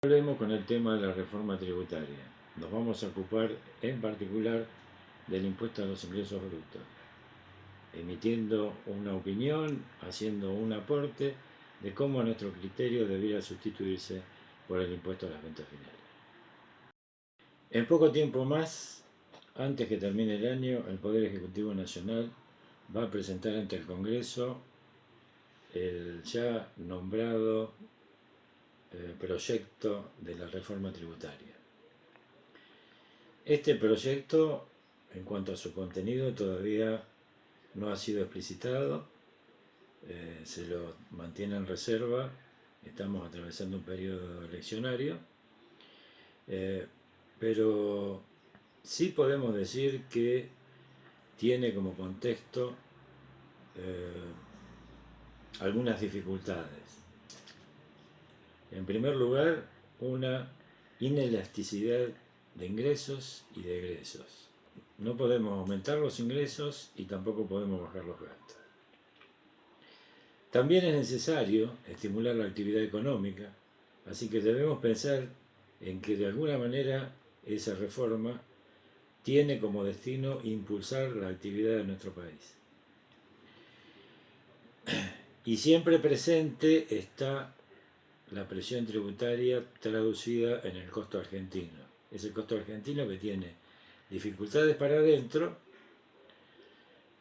Volvemos con el tema de la reforma tributaria. Nos vamos a ocupar en particular del impuesto a los ingresos brutos, emitiendo una opinión, haciendo un aporte de cómo a nuestro criterio debiera sustituirse por el impuesto a las ventas finales. En poco tiempo más, antes que termine el año, el Poder Ejecutivo Nacional va a presentar ante el Congreso el ya nombrado proyecto de la reforma tributaria. Este proyecto, en cuanto a su contenido, todavía no ha sido explicitado, se lo mantiene en reserva, estamos atravesando un periodo eleccionario, pero sí podemos decir que tiene como contexto algunas dificultades. En primer lugar, una inelasticidad de ingresos y de egresos. No podemos aumentar los ingresos y tampoco podemos bajar los gastos. También es necesario estimular la actividad económica, así que debemos pensar en que de alguna manera esa reforma tiene como destino impulsar la actividad de nuestro país. Y siempre presente está la presión tributaria traducida en el costo argentino. Es el costo argentino que tiene dificultades para adentro,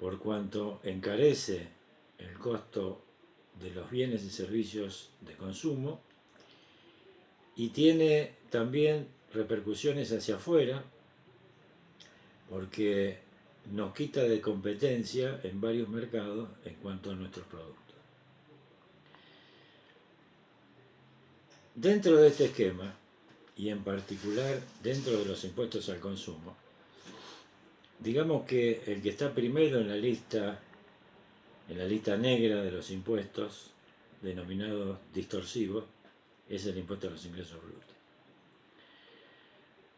por cuanto encarece el costo de los bienes y servicios de consumo, y tiene también repercusiones hacia afuera, porque nos quita de competencia en varios mercados en cuanto a nuestros productos. Dentro de este esquema, y en particular dentro de los impuestos al consumo, digamos que el que está primero en la lista negra de los impuestos, denominados distorsivos, es el impuesto a los ingresos brutos.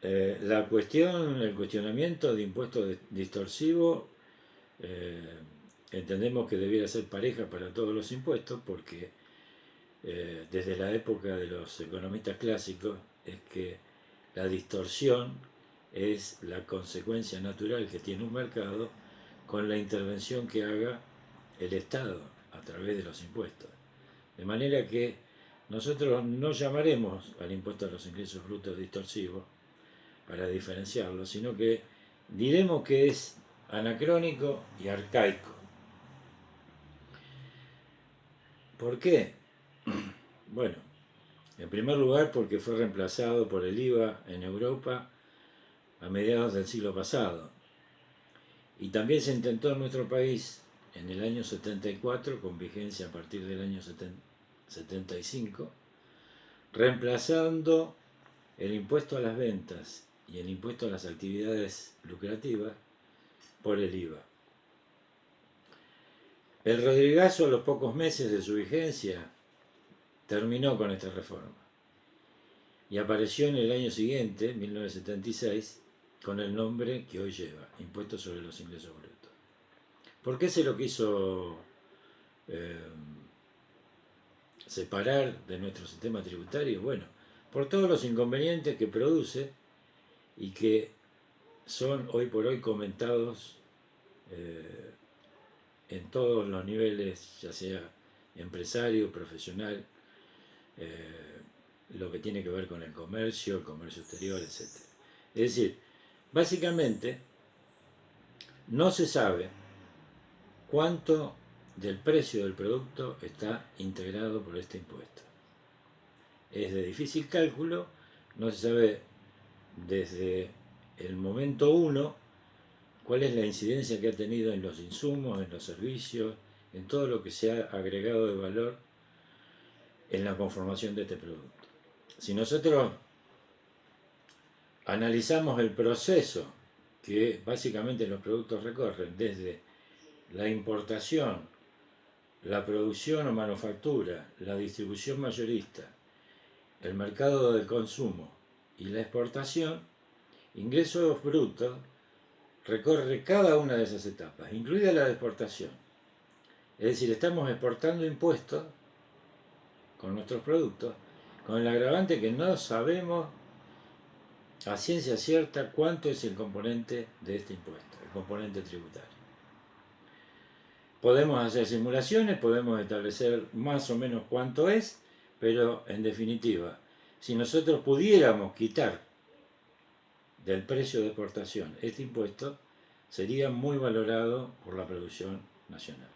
El cuestionamiento de impuestos distorsivos, entendemos que debiera ser pareja para todos los impuestos, porque desde la época de los economistas clásicos es que la distorsión es la consecuencia natural que tiene un mercado con la intervención que haga el Estado a través de los impuestos. De manera que nosotros no llamaremos al impuesto a los ingresos brutos distorsivo para diferenciarlo, sino que diremos que es anacrónico y arcaico. ¿Por qué? Bueno, en primer lugar porque fue reemplazado por el IVA en Europa a mediados del siglo pasado. Y también se intentó en nuestro país en el año 74, con vigencia a partir del año 75, reemplazando el impuesto a las ventas y el impuesto a las actividades lucrativas por el IVA. El Rodrigazo, a los pocos meses de su vigencia, terminó con esta reforma y apareció en el año siguiente, 1976, con el nombre que hoy lleva, Impuesto sobre los Ingresos Brutos. ¿Por qué se lo quiso separar de nuestro sistema tributario? Bueno, por todos los inconvenientes que produce y que son hoy por hoy comentados en todos los niveles, ya sea empresario, profesional, lo que tiene que ver con el comercio exterior, etc. Es decir, básicamente no se sabe cuánto del precio del producto está integrado por este impuesto. Es de difícil cálculo, no se sabe desde el momento 1 cuál es la incidencia que ha tenido en los insumos, en los servicios, en todo lo que se ha agregado de valor en la conformación de este producto. Si nosotros analizamos el proceso que básicamente los productos recorren desde la importación, la producción o manufactura, la distribución mayorista, el mercado del consumo y la exportación, ingresos brutos recorre cada una de esas etapas, incluida la de exportación. Es decir, estamos exportando impuestos con nuestros productos, con el agravante que no sabemos a ciencia cierta cuánto es el componente de este impuesto, el componente tributario. Podemos hacer simulaciones, podemos establecer más o menos cuánto es, pero en definitiva, si nosotros pudiéramos quitar del precio de exportación este impuesto, sería muy valorado por la producción nacional.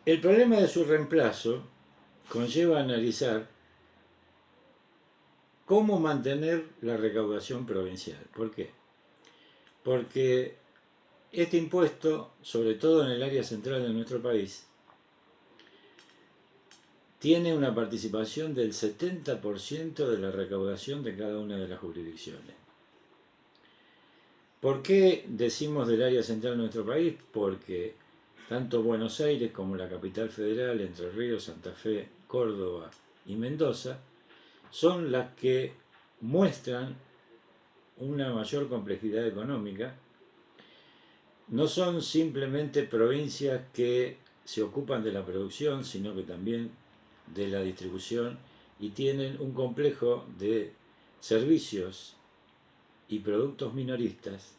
El problema de su reemplazo conlleva analizar cómo mantener la recaudación provincial. ¿Por qué? Porque este impuesto, sobre todo en el área central de nuestro país, tiene una participación del 70% de la recaudación de cada una de las jurisdicciones. ¿Por qué decimos del área central de nuestro país? Porque tanto Buenos Aires como la capital federal, Entre Ríos, Santa Fe, Córdoba y Mendoza, son las que muestran una mayor complejidad económica. No son simplemente provincias que se ocupan de la producción, sino que también de la distribución, y tienen un complejo de servicios y productos minoristas,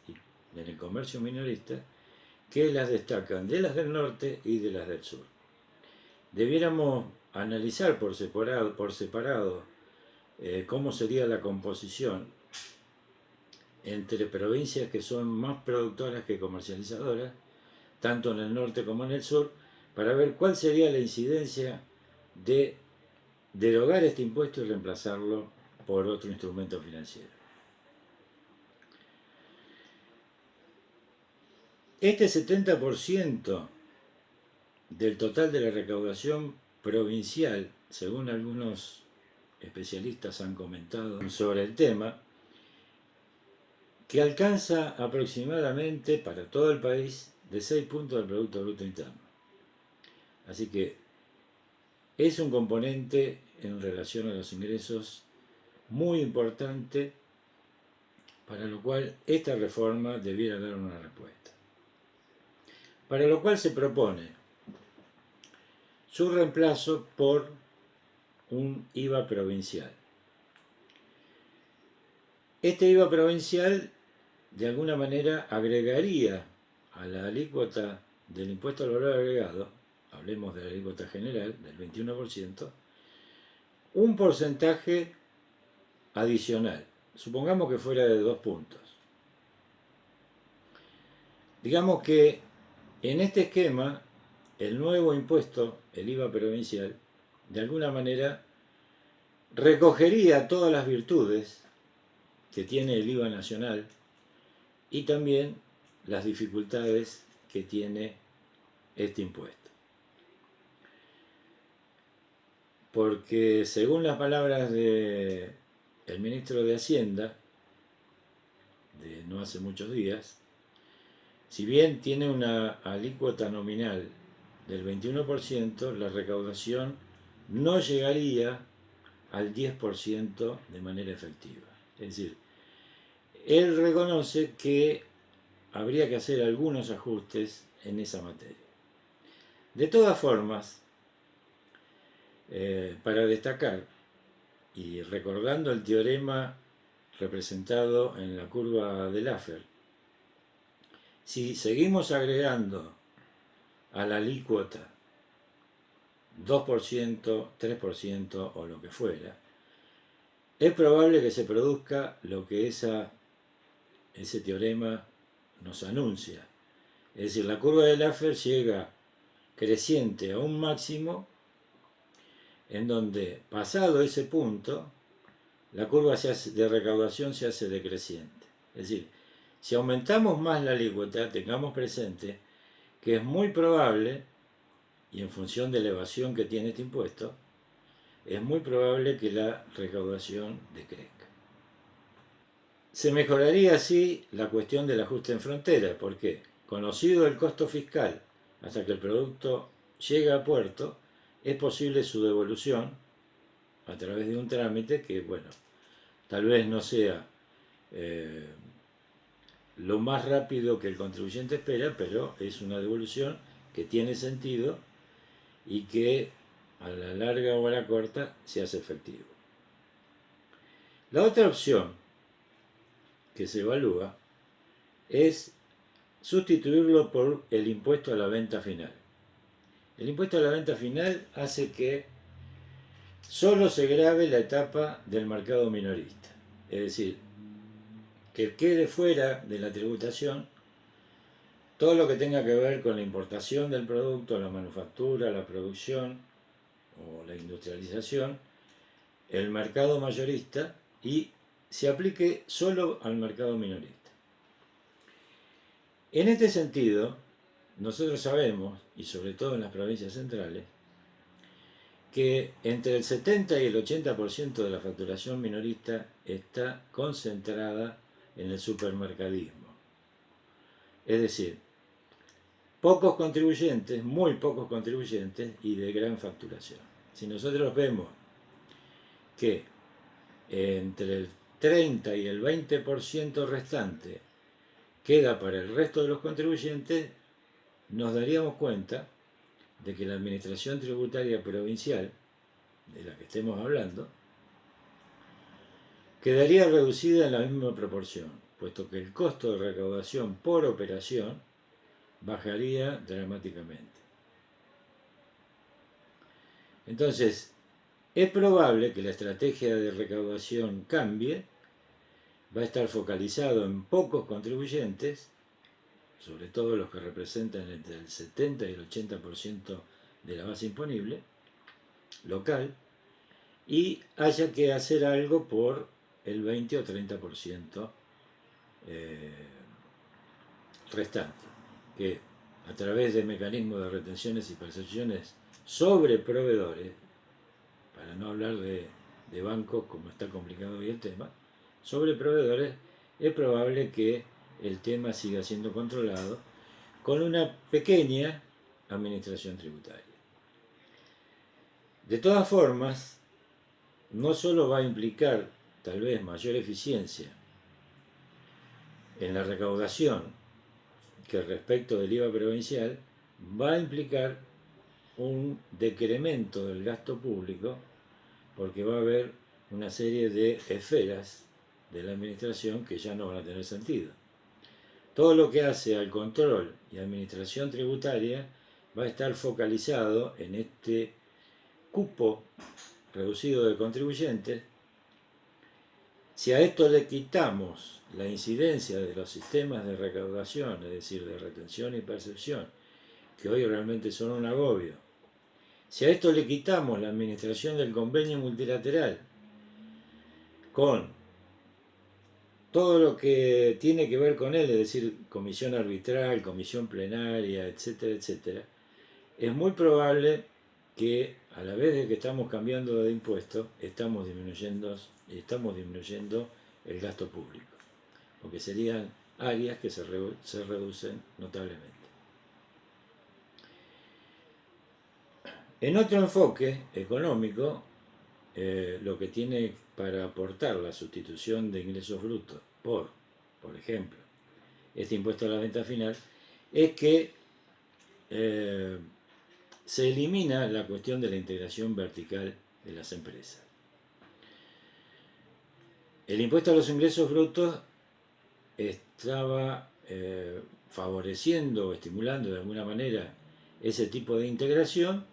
en el comercio minorista, que las destacan de las del norte y de las del sur. Debiéramos analizar por separado cómo sería la composición entre provincias que son más productoras que comercializadoras, tanto en el norte como en el sur, para ver cuál sería la incidencia de derogar este impuesto y reemplazarlo por otro instrumento financiero. Este 70% del total de la recaudación provincial, según algunos especialistas han comentado sobre el tema, que alcanza aproximadamente para todo el país de 6 puntos del Producto Bruto Interno. Así que es un componente en relación a los ingresos muy importante, para lo cual esta reforma debiera dar una respuesta. Para lo cual se propone su reemplazo por un IVA provincial. Este IVA provincial de alguna manera agregaría a la alícuota del impuesto al valor agregado, hablemos de la alícuota general del 21%, un porcentaje adicional. Supongamos que fuera de 2 puntos. Digamos que en este esquema el nuevo impuesto, el IVA provincial, de alguna manera recogería todas las virtudes que tiene el IVA nacional y también las dificultades que tiene este impuesto. Porque según las palabras del ministro de Hacienda, de no hace muchos días, si bien tiene una alícuota nominal del 21%, la recaudación no llegaría al 10% de manera efectiva. Es decir, él reconoce que habría que hacer algunos ajustes en esa materia. De todas formas, para destacar, y recordando el teorema representado en la curva de Laffer, si seguimos agregando a la alícuota 2%, 3% o lo que fuera, es probable que se produzca lo que ese teorema nos anuncia. Es decir, la curva de Laffer llega creciente a un máximo en donde, pasado ese punto, la curva de recaudación se hace decreciente. Es decir, si aumentamos más la alícuota, tengamos presente que es muy probable, y en función de la evasión que tiene este impuesto, es muy probable que la recaudación decrezca. Se mejoraría así la cuestión del ajuste en frontera, porque conocido el costo fiscal hasta que el producto llega a puerto, es posible su devolución a través de un trámite que, bueno, tal vez no sea lo más rápido que el contribuyente espera, pero es una devolución que tiene sentido y que a la larga o a la corta se hace efectivo. La otra opción que se evalúa es sustituirlo por el impuesto a la venta final. El impuesto a la venta final hace que solo se grave la etapa del mercado minorista, es decir, que quede fuera de la tributación todo lo que tenga que ver con la importación del producto, la manufactura, la producción o la industrialización, el mercado mayorista, y se aplique solo al mercado minorista. En este sentido, nosotros sabemos, y sobre todo en las provincias centrales, que entre el 70 y el 80% de la facturación minorista está concentrada en el supermercadismo. Es decir, pocos contribuyentes, muy pocos contribuyentes y de gran facturación. Si nosotros vemos que entre el 30 y el 20% restante queda para el resto de los contribuyentes, nos daríamos cuenta de que la administración tributaria provincial, de la que estemos hablando, quedaría reducida en la misma proporción, puesto que el costo de recaudación por operación bajaría dramáticamente. Entonces, es probable que la estrategia de recaudación cambie, va a estar focalizado en pocos contribuyentes, sobre todo los que representan entre el 70 y el 80% de la base imponible local, y haya que hacer algo por el 20 o 30% restante, que a través de mecanismos de retenciones y percepciones sobre proveedores, para no hablar de bancos como está complicado hoy el tema, sobre proveedores, es probable que el tema siga siendo controlado con una pequeña administración tributaria. De todas formas, no solo va a implicar tal vez mayor eficiencia en la recaudación que respecto del IVA provincial, va a implicar un decremento del gasto público, porque va a haber una serie de esferas de la administración que ya no van a tener sentido. Todo lo que hace al control y administración tributaria va a estar focalizado en este cupo reducido de contribuyentes. Si a esto le quitamos la incidencia de los sistemas de recaudación, es decir, de retención y percepción, que hoy realmente son un agobio, si a esto le quitamos la administración del convenio multilateral con todo lo que tiene que ver con él, es decir, comisión arbitral, comisión plenaria, etcétera, etcétera, es muy probable que a la vez de que estamos cambiando de impuesto, estamos disminuyendo el gasto público, porque serían áreas que se reducen notablemente. En otro enfoque económico, lo que tiene para aportar la sustitución de ingresos brutos por ejemplo, este impuesto a la venta final, es que se elimina la cuestión de la integración vertical de las empresas. El impuesto a los ingresos brutos estaba favoreciendo o estimulando de alguna manera ese tipo de integración,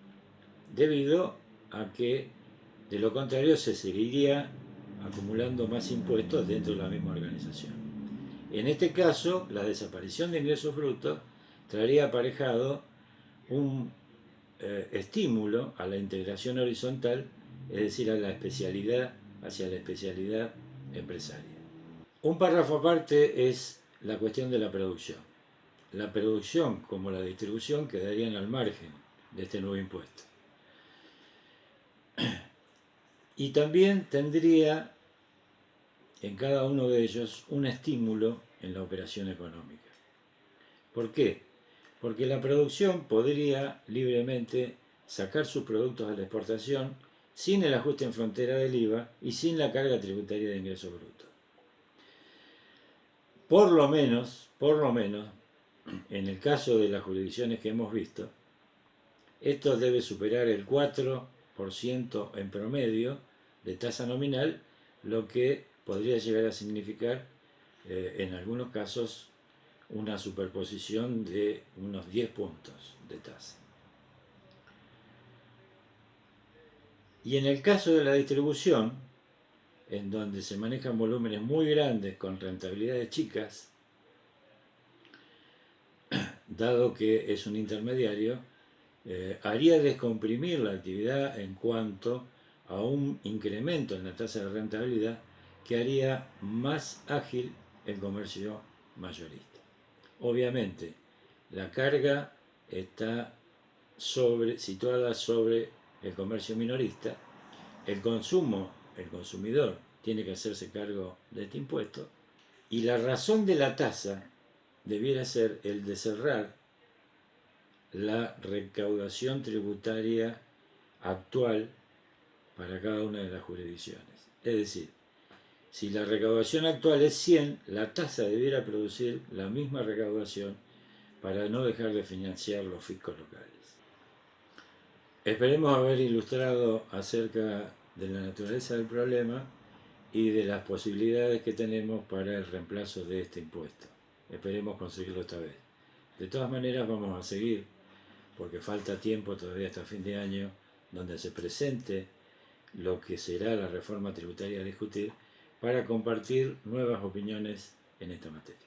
debido a que de lo contrario se seguiría acumulando más impuestos dentro de la misma organización. En este caso, la desaparición de ingresos brutos traería aparejado un estímulo a la integración horizontal, es decir, a la especialidad, hacia la especialidad empresaria. Un párrafo aparte es la cuestión de la producción. La producción como la distribución quedarían al margen de este nuevo impuesto. Y también tendría en cada uno de ellos un estímulo en la operación económica. ¿Por qué? Porque la producción podría libremente sacar sus productos a la exportación sin el ajuste en frontera del IVA y sin la carga tributaria de ingresos brutos. Por lo menos, en el caso de las jurisdicciones que hemos visto, esto debe superar el 4 4% en promedio de tasa nominal, lo que podría llegar a significar en algunos casos una superposición de unos 10 puntos de tasa. Y en el caso de la distribución, en donde se manejan volúmenes muy grandes con rentabilidades chicas, dado que es un intermediario, haría descomprimir la actividad en cuanto a un incremento en la tasa de rentabilidad que haría más ágil el comercio mayorista. Obviamente, la carga está situada sobre el comercio minorista, el consumidor tiene que hacerse cargo de este impuesto, y la razón de la tasa debiera ser el de cerrar la recaudación tributaria actual para cada una de las jurisdicciones. Es decir, si la recaudación actual es 100, la tasa debiera producir la misma recaudación para no dejar de financiar los fiscos locales. Esperemos haber ilustrado acerca de la naturaleza del problema y de las posibilidades que tenemos para el reemplazo de este impuesto. Esperemos conseguirlo esta vez. De todas maneras vamos a seguir, porque falta tiempo todavía hasta fin de año, donde se presente lo que será la reforma tributaria a discutir, para compartir nuevas opiniones en esta materia.